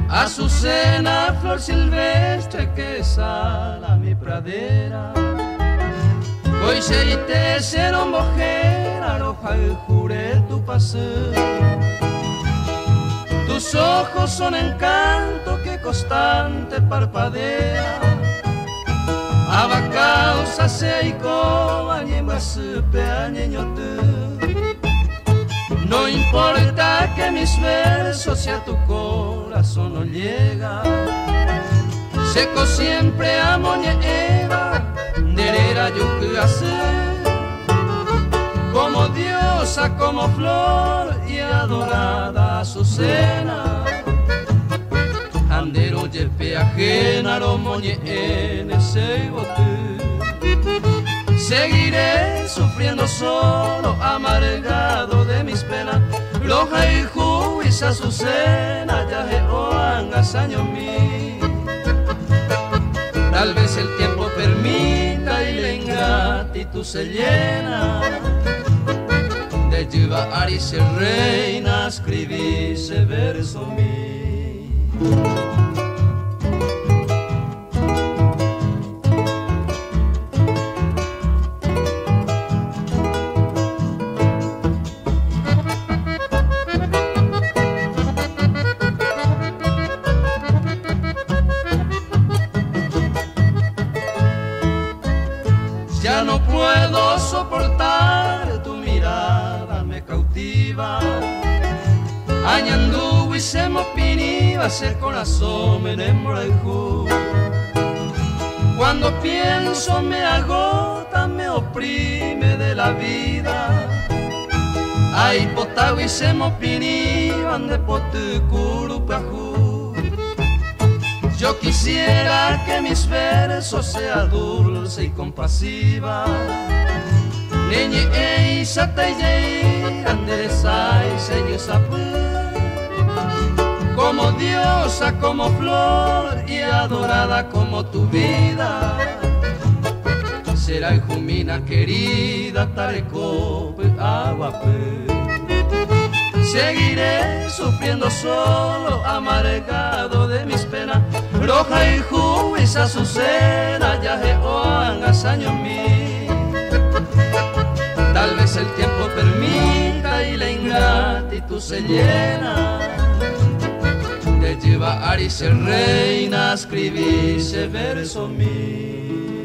Azucena, flor silvestre que sala mi pradera, hoy se te serán mojera, roja y juré tu paseo. Tus ojos son encanto que constante parpadea, abacaos hace y coba, ni supe a no importa que mis versos y a tu corazón no llega, seco siempre amo Eva, derera yo que hacer, como diosa, como flor y adorada azucena, andero yepe ajena, lo moñe en ese bote. Seguiré sufriendo solo, amargado de mis penas, roja y juiz azucena, ya jeoangas año mí. Tal vez el tiempo permita y la ingratitud se llena de llevar y ser reina, escribí ese verso mí. Ya no puedo soportar tu mirada, me cautiva. Añandú y se me opiniva, ese corazón me enamora y ju. Cuando pienso me agota, me oprime de la vida. Ay, potagua y se me opiniva, de potucuru paju. Yo quisiera que mis versos sean dulce y compasiva. Neñe ei satayei anderesai señosapu. Como diosa, como flor y adorada como tu vida. Será jumina querida, tarecope, aguape. Seguiré sufriendo solo, amargado de mis penas, roja y juiz azucena, ya jeoangas año mí. Tal vez el tiempo permita y la ingratitud se llena de llevar y ser reina, escribí ese verso mí.